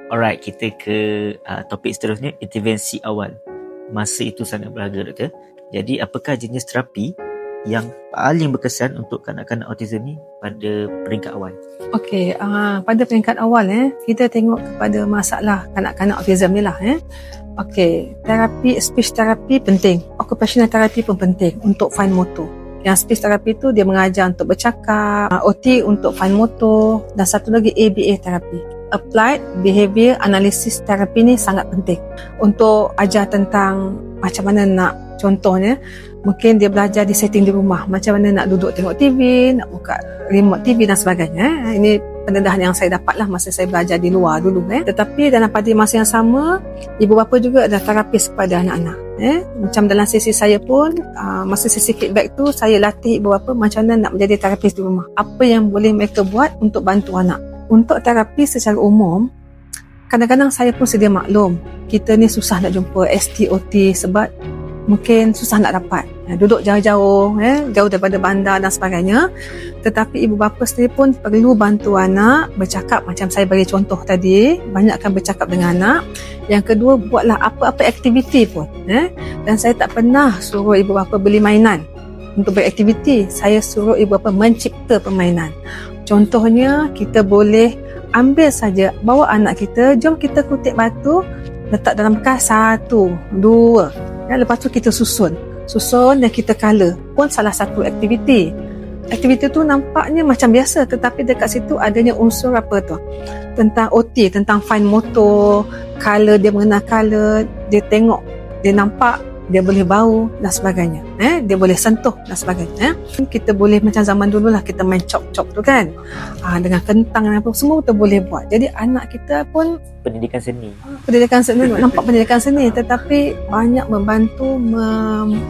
Alright, kita ke topik seterusnya, intervensi awal. Masa itu sangat berharga, doktor. Jadi, apakah jenis terapi yang paling berkesan untuk kanak-kanak autism ni pada peringkat awal? Okey, pada peringkat awal kita tengok kepada masalah kanak-kanak autism ni lah. Okey, terapi, speech therapy penting. Occupational therapy pun penting untuk fine motor. Yang speech therapy tu dia mengajar untuk bercakap, OT untuk fine motor, dan satu lagi ABA therapy. Applied Behavior Analysis Therapy ni sangat penting untuk ajar tentang macam mana nak, contohnya mungkin dia belajar di setting di rumah, macam mana nak duduk tengok TV, nak buka remote TV dan sebagainya. Ini pendedahan yang saya dapat lah masa saya belajar di luar dulu. Tetapi dalam pada masa yang sama, ibu bapa juga adalah terapis kepada anak-anak. Macam dalam sesi saya pun, masa sesi feedback tu, saya latih ibu bapa macam mana nak menjadi terapis di rumah. Apa yang boleh mereka buat untuk bantu anak. Untuk terapi secara umum, kadang-kadang saya pun sedia maklum, kita ni susah nak jumpa STOT sebab mungkin susah nak dapat. Duduk jauh-jauh, jauh daripada bandar dan sebagainya. Tetapi ibu bapa sendiri pun perlu bantu anak bercakap, macam saya bagi contoh tadi, banyakkan bercakap dengan anak. Yang kedua, buatlah apa-apa aktiviti pun. Dan saya tak pernah suruh ibu bapa beli mainan untuk beraktiviti. Saya suruh ibu bapa mencipta permainan. Contohnya, kita boleh ambil saja, bawa anak kita, jom kita kutip batu, letak dalam bekas 1, 2. Lepas tu kita susun dan kita color pun salah satu aktiviti. Aktiviti tu nampaknya macam biasa, tetapi dekat situ adanya unsur apa tu, tentang OT, tentang fine motor, color, dia mengenal color, dia tengok, dia nampak, dia boleh bau dan sebagainya. Dia boleh sentuh dan sebagainya. Kita boleh macam zaman dulu lah, kita main cop-cop tu kan, dengan kentang dan apa, semua kita boleh buat. Jadi anak kita pun Pendidikan seni, nampak pendidikan seni, tetapi banyak membantu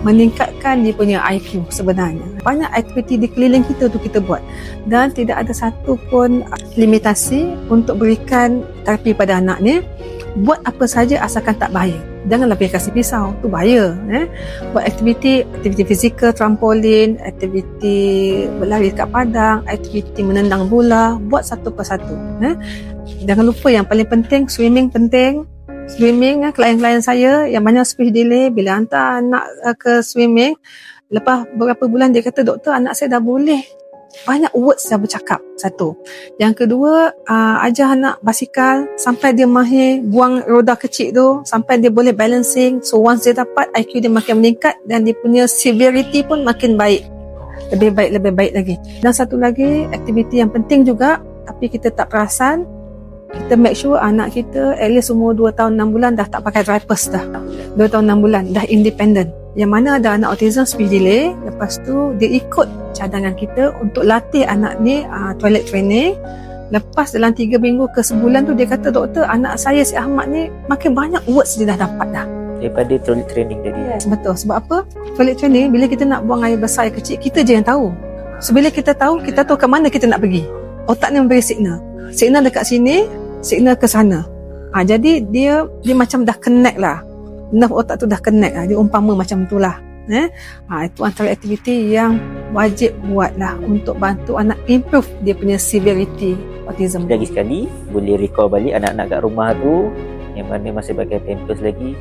meningkatkan dia punya IQ sebenarnya. Banyak aktiviti di keliling kita tu kita buat, dan tidak ada satu pun limitasi untuk berikan terapi pada anak ni. Buat apa saja asalkan tak bahaya. Janganlah pergi kasih pisau, tu bahaya. Buat aktiviti fizikal, trampolin, aktiviti berlari kat padang, aktiviti menendang bola, buat satu persatu. Jangan lupa yang paling penting, swimming penting. Swimming, klien-klien saya yang banyak speech delay, bila hantar anak ke swimming, lepas beberapa bulan dia kata, doktor, anak saya dah boleh banyak words dah bercakap. Satu. Yang kedua, ajar anak basikal sampai dia mahir buang roda kecil tu, sampai dia boleh balancing. So once dia dapat, IQ dia makin meningkat dan dia punya severity pun makin baik. Lebih baik lagi. Dan satu lagi, aktiviti yang penting juga, tapi kita tak perasan, kita make sure anak kita at least umur 2 tahun 6 bulan dah tak pakai diapers dah. 2 tahun 6 bulan dah independent. Yang mana ada anak autism speech delay, lepas tu dia ikut cadangan kita untuk latih anak ni toilet training. Lepas dalam 3 minggu ke sebulan tu dia kata, doktor, anak saya si Ahmad ni makin banyak words dia dah dapat dah. Daripada toilet training tadi. Yes, betul. Sebab apa? Toilet training, bila kita nak buang air besar, air kecil, kita je yang tahu. So bila kita tahu ke mana kita nak pergi. Otak ni memberi signal. Signal dekat sini, signal ke sana. Jadi dia macam dah connect lah. Nerve otak tu dah connect lah. Dia umpama macam tu lah. Itu antara aktiviti yang wajib buat lah untuk bantu anak improve dia punya severity autism. Lagi sekali, boleh recall balik anak-anak kat rumah tu yang mana masih pakai pampers lagi.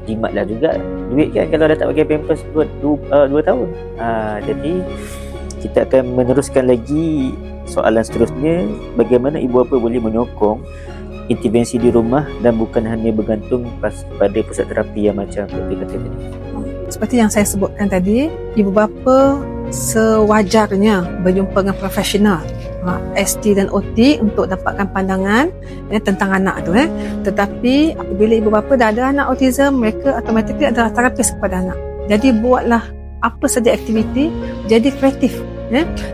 Jimatlah juga duit kan kalau dah tak pakai pampers buat 2 tahun. Jadi kita akan meneruskan lagi soalan seterusnya, bagaimana ibu bapa boleh menyokong intervensi di rumah dan bukan hanya bergantung pada pusat terapi yang macam doktor kata tadi. Seperti yang saya sebutkan tadi, ibu bapa sewajarnya berjumpa dengan profesional ST dan OT untuk dapatkan pandangan tentang anak tu. Tetapi apabila ibu bapa dah ada anak autism, mereka automatically adalah terapis kepada anak. Jadi buatlah apa saja aktiviti, jadi kreatif.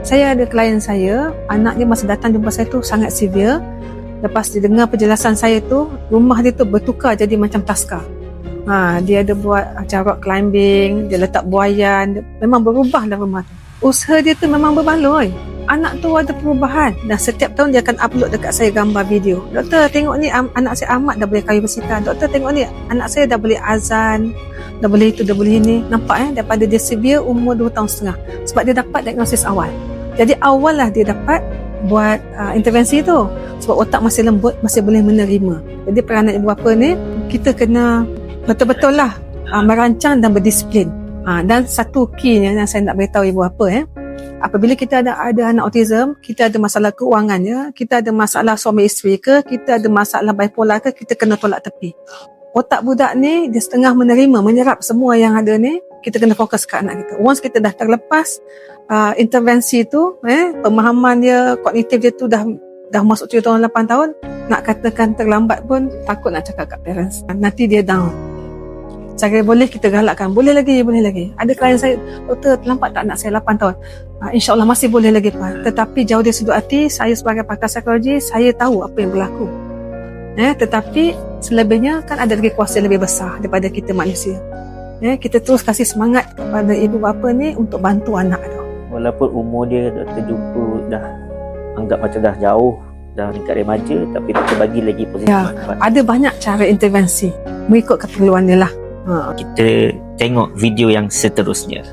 Saya ada klien saya, anak dia masa datang jumpa saya tu sangat severe. Lepas dia dengar penjelasan saya tu, rumah dia tu bertukar jadi macam taska. Dia ada buat macam rock climbing, dia letak buaian, memang berubah dalam rumah tu. Usaha dia tu memang berbaloi. Anak tu ada perubahan dan setiap tahun dia akan upload dekat saya gambar video. Doktor, tengok ni anak saya Ahmad dah boleh kayu bersitan. Doktor, tengok ni anak saya dah boleh azan, dah boleh itu, dah boleh ini. Nampak daripada dia severe umur 2 tahun setengah. Sebab dia dapat diagnosis awal. Jadi awal lah dia dapat buat intervensi tu, sebab otak masih lembut, masih boleh menerima. Jadi peranan ibu bapa ni kita kena betul-betul lah merancang dan berdisiplin. Dan satu key yang saya nak beritahu ibu bapa, apabila kita ada anak autism, kita ada masalah keuangannya, kita ada masalah suami isteri ke, kita ada masalah bipolar ke, kita kena tolak tepi. Otak budak ni dia setengah menerima, menyerap semua yang ada ni. Kita kena fokus ke anak kita. Once kita dah terlepas intervensi tu, pemahaman dia, kognitif dia tu dah masuk 7 tahun, 8 tahun, nak katakan terlambat pun takut nak cakap kat parents. Nanti dia down. Cara boleh kita galakkan, boleh lagi. Ada klien saya, doktor terlambat tak anak saya 8 tahun? InsyaAllah masih boleh lagi Pak. Tetapi jauh dari sudut hati, saya sebagai pakar psikologi, saya tahu apa yang berlaku. Tetapi selebihnya kan ada lagi kuasa yang lebih besar daripada kita manusia. Kita terus kasih semangat kepada ibu bapa ni untuk bantu anak tu. Walaupun umur dia doktor jumpa dah anggap macam dah jauh, dah dekat remaja, tapi doktor bagi lagi posisi manfaat. Ada banyak cara intervensi mengikut keperluan dia lah. Kita tengok video yang seterusnya.